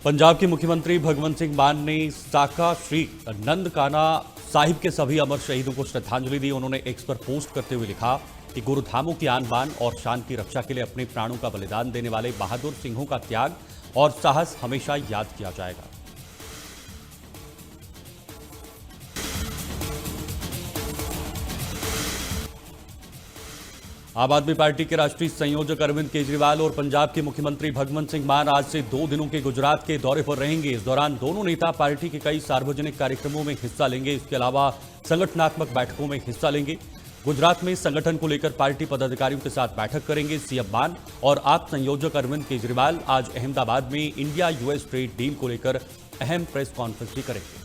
पंजाब के मुख्यमंत्री भगवंत सिंह मान ने साका श्री नंदकाना साहिब के सभी अमर शहीदों को श्रद्धांजलि दी। उन्होंने एक्स पर पोस्ट करते हुए लिखा कि गुरुधामों की आन बान और शान की रक्षा के लिए अपने प्राणों का बलिदान देने वाले बहादुर सिंहों का त्याग और साहस हमेशा याद किया जाएगा। आम आदमी पार्टी के राष्ट्रीय संयोजक अरविंद केजरीवाल और पंजाब के मुख्यमंत्री भगवंत सिंह मान आज से 2 दिनों के गुजरात के दौरे पर रहेंगे। इस दौरान दोनों नेता पार्टी के कई सार्वजनिक कार्यक्रमों में हिस्सा लेंगे। इसके अलावा संगठनात्मक बैठकों में हिस्सा लेंगे। गुजरात में संगठन को लेकर पार्टी पदाधिकारियों के साथ बैठक करेंगे। सीएम मान और आप संयोजक अरविंद केजरीवाल आज अहमदाबाद में इंडिया यूएस ट्रेड डील को लेकर अहम प्रेस कॉन्फ्रेंस भी करेंगे।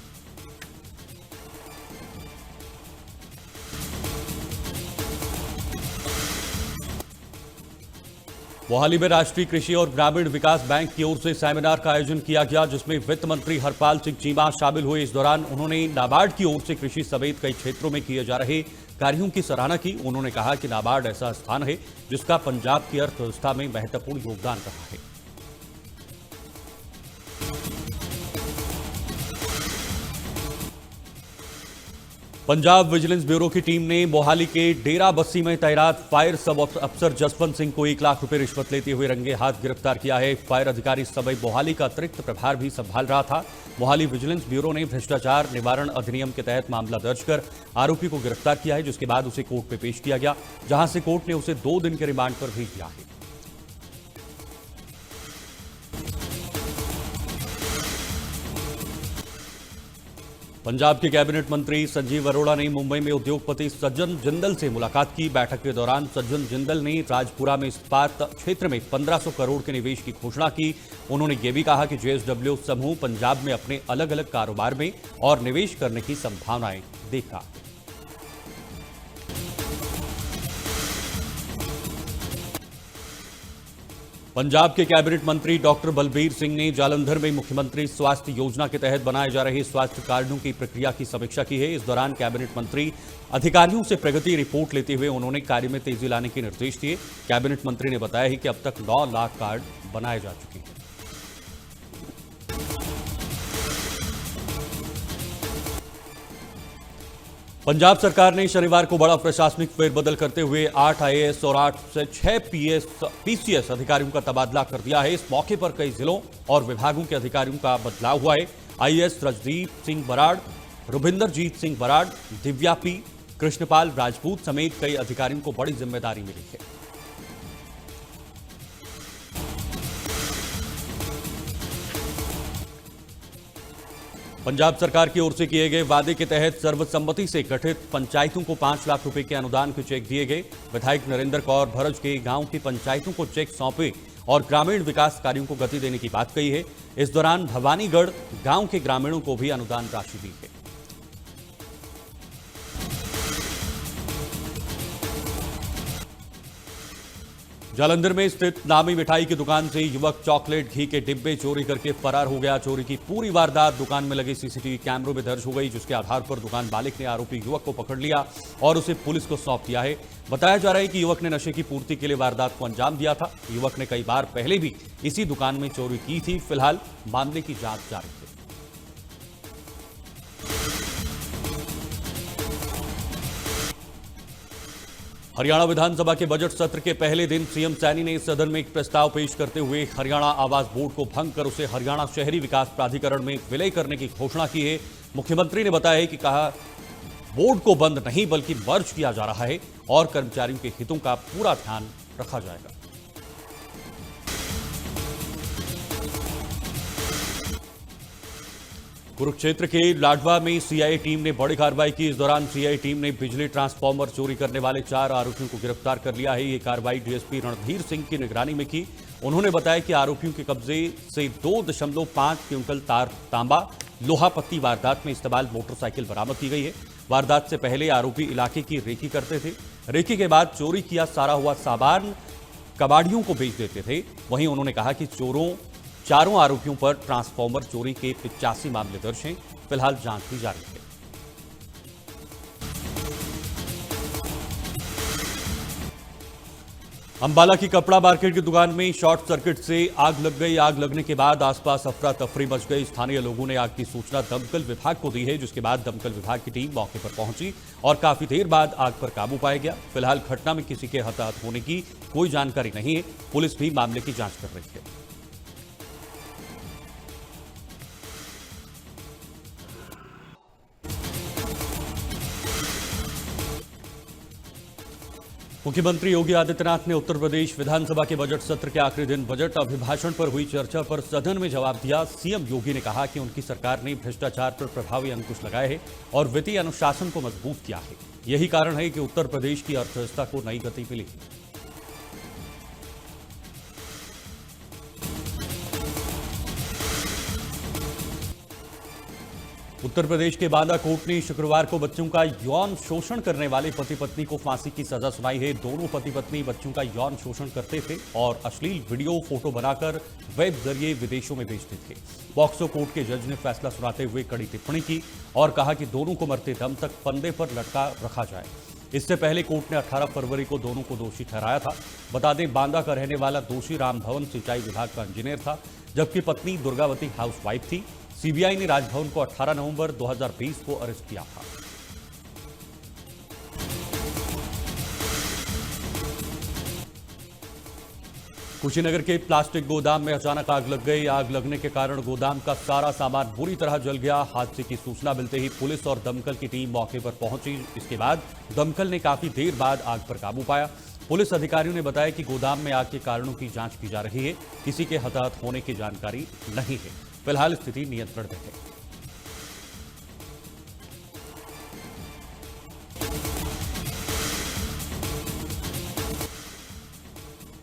मोहाली में राष्ट्रीय कृषि और ग्रामीण विकास बैंक की ओर से सेमिनार का आयोजन किया गया, जिसमें वित्त मंत्री हरपाल सिंह चीमा शामिल हुए। इस दौरान उन्होंने नाबार्ड की ओर से कृषि समेत कई क्षेत्रों में किए जा रहे कार्यों की सराहना की। उन्होंने कहा कि नाबार्ड ऐसा स्थान है जिसका पंजाब की अर्थव्यवस्था में महत्वपूर्ण योगदान रहा है। पंजाब विजिलेंस ब्यूरो की टीम ने मोहाली के डेरा बस्सी में तैनात फायर सब अफसर जसवंत सिंह को 1 लाख रुपए रिश्वत लेते हुए रंगे हाथ गिरफ्तार किया है। फायर अधिकारी इस समय मोहाली का अतिरिक्त प्रभार भी संभाल रहा था। मोहाली विजिलेंस ब्यूरो ने भ्रष्टाचार निवारण अधिनियम के तहत मामला दर्ज कर आरोपी को गिरफ्तार किया है, जिसके बाद उसे कोर्ट में पेश किया गया, जहां से कोर्ट ने उसे 2 दिन के रिमांड पर भेज दिया है। पंजाब के कैबिनेट मंत्री संजीव अरोड़ा ने मुंबई में उद्योगपति सज्जन जिंदल से मुलाकात की। बैठक के दौरान सज्जन जिंदल ने राजपुरा में इस्पात क्षेत्र में 1500 करोड़ के निवेश की घोषणा की। उन्होंने ये भी कहा कि जेएसडब्ल्यू समूह पंजाब में अपने अलग अलग कारोबार में और निवेश करने की संभावनाएं देख रहा है। पंजाब के कैबिनेट मंत्री डॉक्टर बलबीर सिंह ने जालंधर में मुख्यमंत्री स्वास्थ्य योजना के तहत बनाए जा रहे स्वास्थ्य कार्डों की प्रक्रिया की समीक्षा की है। इस दौरान कैबिनेट मंत्री अधिकारियों से प्रगति रिपोर्ट लेते हुए उन्होंने कार्य में तेजी लाने के निर्देश दिए। कैबिनेट मंत्री ने बताया कि अब तक 9 लाख कार्ड बनाए जा चुके हैं। पंजाब सरकार ने शनिवार को बड़ा प्रशासनिक फेरबदल करते हुए 8 आईएएस और 8 से 6 पीसीएस अधिकारियों का तबादला कर दिया है। इस मौके पर कई जिलों और विभागों के अधिकारियों का बदलाव हुआ है। आईएएस रजदीप सिंह बराड़, रुभिंदरजीत सिंह बराड़, दिव्या पी, कृष्णपाल राजपूत समेत कई अधिकारियों को बड़ी जिम्मेदारी मिली है। पंजाब सरकार की ओर से किए गए वादे के तहत सर्वसम्मति से गठित पंचायतों को 5 लाख रुपए के अनुदान के चेक दिए गए। विधायक नरेंद्र कौर भरज के गांव की पंचायतों को चेक सौंपे और ग्रामीण विकास कार्यों को गति देने की बात कही है। इस दौरान भवानीगढ़ गांव के ग्रामीणों को भी अनुदान राशि दी है। जालंधर में स्थित नामी मिठाई की दुकान से युवक चॉकलेट घी के डिब्बे चोरी करके फरार हो गया। चोरी की पूरी वारदात दुकान में लगे सीसीटीवी कैमरों में दर्ज हो गई, जिसके आधार पर दुकान मालिक ने आरोपी युवक को पकड़ लिया और उसे पुलिस को सौंप दिया है। बताया जा रहा है कि युवक ने नशे की पूर्ति के लिए वारदात को अंजाम दिया था। युवक ने कई बार पहले भी इसी दुकान में चोरी की थी। फिलहाल मामले की जांच जारी है। हरियाणा विधानसभा के बजट सत्र के पहले दिन सीएम सैनी ने सदन में एक प्रस्ताव पेश करते हुए हरियाणा आवास बोर्ड को भंग कर उसे हरियाणा शहरी विकास प्राधिकरण में विलय करने की घोषणा की है। मुख्यमंत्री ने बताया कि कहा बोर्ड को बंद नहीं बल्कि मर्ज किया जा रहा है और कर्मचारियों के हितों का पूरा ध्यान रखा जाएगा। कुरुक्षेत्र के लाडवा में सीआईए टीम ने बड़ी कार्रवाई की। इस दौरान सीआईए टीम ने बिजली ट्रांसफार्मर चोरी करने वाले 4 आरोपियों को गिरफ्तार कर लिया है। ये कार्रवाई डीएसपी रणधीर सिंह की निगरानी में की। उन्होंने बताया कि आरोपियों के कब्जे से 2.5 क्विंटल तांबा लोहा पत्ती वारदात में इस्तेमाल मोटरसाइकिल बरामद की गई है। वारदात से पहले आरोपी इलाके की रेकी करते थे। रेकी के बाद चोरी किया सारा हुआ सामान कबाड़ियों को बेच देते थे। वहीं उन्होंने कहा कि चारों आरोपियों पर ट्रांसफार्मर चोरी के 85 मामले दर्ज हैं। फिलहाल जांच की जा रही है। अंबाला की कपड़ा मार्केट की दुकान में शॉर्ट सर्किट से आग लग गई। आग लगने के बाद आसपास अफरा तफरी मच गई। स्थानीय लोगों ने आग की सूचना दमकल विभाग को दी है, जिसके बाद दमकल विभाग की टीम मौके पर पहुंची और काफी देर बाद आग पर काबू पाया गया। फिलहाल घटना में किसी के हताहत होने की कोई जानकारी नहीं है। पुलिस भी मामले की जांच कर रही है। मुख्यमंत्री योगी आदित्यनाथ ने उत्तर प्रदेश विधानसभा के बजट सत्र के आखिरी दिन बजट अभिभाषण पर हुई चर्चा पर सदन में जवाब दिया। सीएम योगी ने कहा कि उनकी सरकार ने भ्रष्टाचार पर प्रभावी अंकुश लगाए हैं और वित्तीय अनुशासन को मजबूत किया है। यही कारण है कि उत्तर प्रदेश की अर्थव्यवस्था को नई गति मिली है। उत्तर प्रदेश के बांदा कोर्ट ने शुक्रवार को बच्चों का यौन शोषण करने वाले पति पत्नी को फांसी की सजा सुनाई है। दोनों पति पत्नी बच्चों का यौन शोषण करते थे और अश्लील वीडियो फोटो बनाकर वेब जरिए विदेशों में भेजते थे। पॉक्सो कोर्ट के जज ने फैसला सुनाते हुए कड़ी टिप्पणी की और कहा कि दोनों को मरते दम तक फंदे पर लटका रखा जाए। इससे पहले कोर्ट ने 18 फरवरी को दोनों को दोषी ठहराया था। बता दें, बांदा का रहने वाला दोषी रामभवन सिंचाई विभाग का इंजीनियर था, जबकि पत्नी दुर्गावती हाउसवाइफ थी। सीबीआई ने राजभवन को 18 नवंबर 2020 को अरेस्ट किया था। कुशीनगर के प्लास्टिक गोदाम में अचानक आग लग गई। आग लगने के कारण गोदाम का सारा सामान बुरी तरह जल गया। हादसे की सूचना मिलते ही पुलिस और दमकल की टीम मौके पर पहुंची। इसके बाद दमकल ने काफी देर बाद आग पर काबू पाया। पुलिस अधिकारियों ने बताया कि गोदाम में आग के कारणों की जांच की जा रही है। किसी के हताहत होने की जानकारी नहीं है। फिलहाल स्थिति नियंत्रण में है।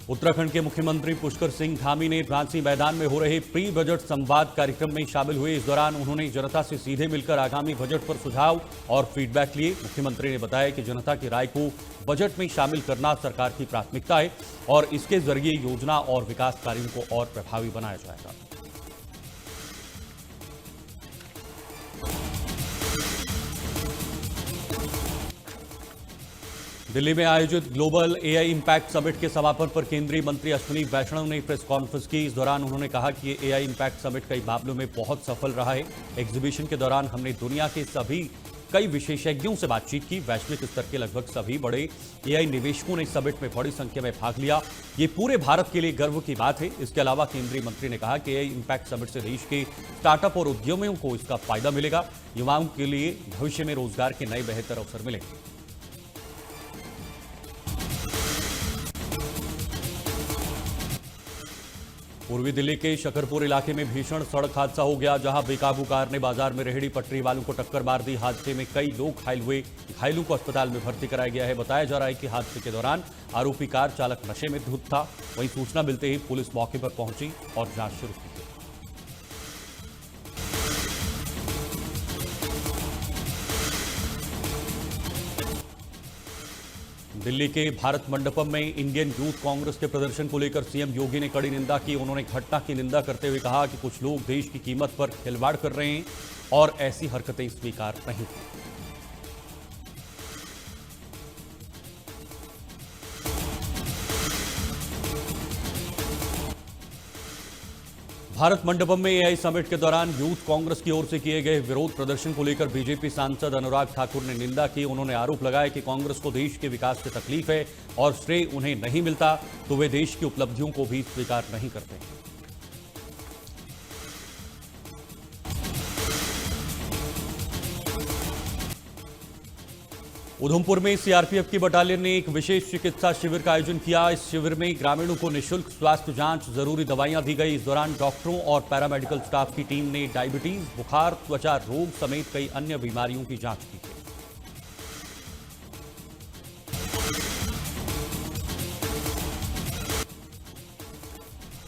उत्तराखंड के मुख्यमंत्री पुष्कर सिंह धामी ने रांची मैदान में हो रहे प्री बजट संवाद कार्यक्रम में शामिल हुए। इस दौरान उन्होंने जनता से सीधे मिलकर आगामी बजट पर सुझाव और फीडबैक लिए। मुख्यमंत्री ने बताया कि जनता की राय को बजट में शामिल करना सरकार की प्राथमिकता है और इसके जरिए योजना और विकास कार्यों को और प्रभावी बनाया जाएगा। दिल्ली में आयोजित ग्लोबल एआई इंपैक्ट समिट के समापन पर केंद्रीय मंत्री अश्विनी वैष्णव ने प्रेस कॉन्फ्रेंस की। इस दौरान उन्होंने कहा कि ये एआई इंपैक्ट समिट कई मामलों में बहुत सफल रहा है। एग्जीबिशन के दौरान हमने दुनिया के कई विशेषज्ञों से बातचीत की। वैश्विक स्तर के लगभग सभी बड़े एआई निवेशकों ने समिट में बड़ी संख्या में भाग लिया। ये पूरे भारत के लिए गर्व की बात है। इसके अलावा केंद्रीय मंत्री ने कहा कि एआई इंपैक्ट समिट से देश के स्टार्टअप और उद्यमियों को इसका फायदा मिलेगा। युवाओं के लिए भविष्य में रोजगार के नए बेहतर अवसर मिलेंगे। पूर्वी दिल्ली के शकरपुर इलाके में भीषण सड़क हादसा हो गया, जहां बेकाबू कार ने बाजार में रेहड़ी पटरी वालों को टक्कर मार दी। हादसे में कई लोग घायल हुए। घायलों को अस्पताल में भर्ती कराया गया है। बताया जा रहा है कि हादसे के दौरान आरोपी कार चालक नशे में धुत था। वहीं सूचना मिलते ही पुलिस मौके पर पहुंची और जांच शुरू की। दिल्ली के भारत मंडपम में इंडियन यूथ कांग्रेस के प्रदर्शन को लेकर सीएम योगी ने कड़ी निंदा की। उन्होंने घटना की निंदा करते हुए कहा कि कुछ लोग देश की कीमत पर खिलवाड़ कर रहे हैं और ऐसी हरकतें स्वीकार नहीं हैं। भारत मंडपम में एआई समिट के दौरान यूथ कांग्रेस की ओर से किए गए विरोध प्रदर्शन को लेकर बीजेपी सांसद अनुराग ठाकुर ने निंदा की। उन्होंने आरोप लगाया कि कांग्रेस को देश के विकास से तकलीफ है और श्रेय उन्हें नहीं मिलता, तो वे देश की उपलब्धियों को भी स्वीकार नहीं करते। उधमपुर में सीआरपीएफ की बटालियन ने एक विशेष चिकित्सा शिविर का आयोजन किया। इस शिविर में ग्रामीणों को निःशुल्क स्वास्थ्य जांच, जरूरी दवाइयां दी गई। इस दौरान डॉक्टरों और पैरामेडिकल स्टाफ की टीम ने डायबिटीज, बुखार, त्वचा रोग समेत कई अन्य बीमारियों की जांच की है।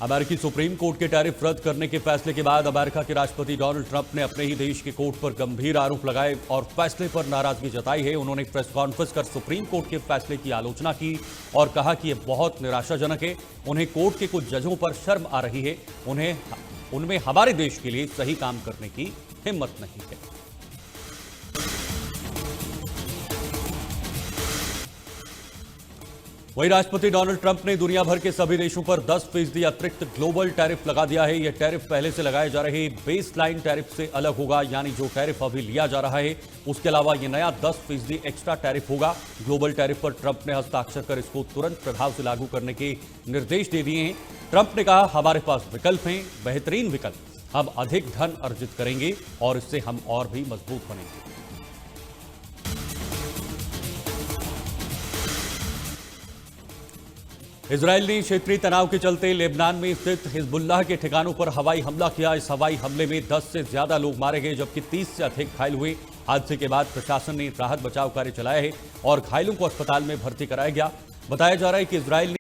अमेरिकी सुप्रीम कोर्ट के टैरिफ रद्द करने के फैसले के बाद अमेरिका के राष्ट्रपति डोनाल्ड ट्रंप ने अपने ही देश के कोर्ट पर गंभीर आरोप लगाए और फैसले पर नाराजगी जताई है। उन्होंने प्रेस कॉन्फ्रेंस कर सुप्रीम कोर्ट के फैसले की आलोचना की और कहा कि यह बहुत निराशाजनक है। उन्हें कोर्ट के कुछ जजों पर शर्म आ रही है। उनमें हमारे देश के लिए सही काम करने की हिम्मत नहीं है। वहीं राष्ट्रपति डोनाल्ड ट्रंप ने दुनिया भर के सभी देशों पर 10% अतिरिक्त ग्लोबल टैरिफ लगा दिया है। यह टैरिफ पहले से लगाए जा रहे बेसलाइन टैरिफ से अलग होगा, यानी जो टैरिफ अभी लिया जा रहा है उसके अलावा यह नया 10% एक्स्ट्रा टैरिफ होगा। ग्लोबल टैरिफ पर ट्रंप ने हस्ताक्षर कर इसको तुरंत प्रभाव से लागू करने के निर्देश दे दिए हैं। ट्रंप ने कहा, हमारे पास विकल्प हैं, बेहतरीन विकल्प। हम अधिक धन अर्जित करेंगे और इससे हम और भी मजबूत बनेंगे। इजरायल ने क्षेत्रीय तनाव के चलते लेबनान में स्थित हिजबुल्लाह के ठिकानों पर हवाई हमला किया। इस हवाई हमले में 10 से ज्यादा लोग मारे गए, जबकि 30 से अधिक घायल हुए। हादसे के बाद प्रशासन ने राहत बचाव कार्य चलाया है और घायलों को अस्पताल में भर्ती कराया गया। बताया जा रहा है कि इजरायल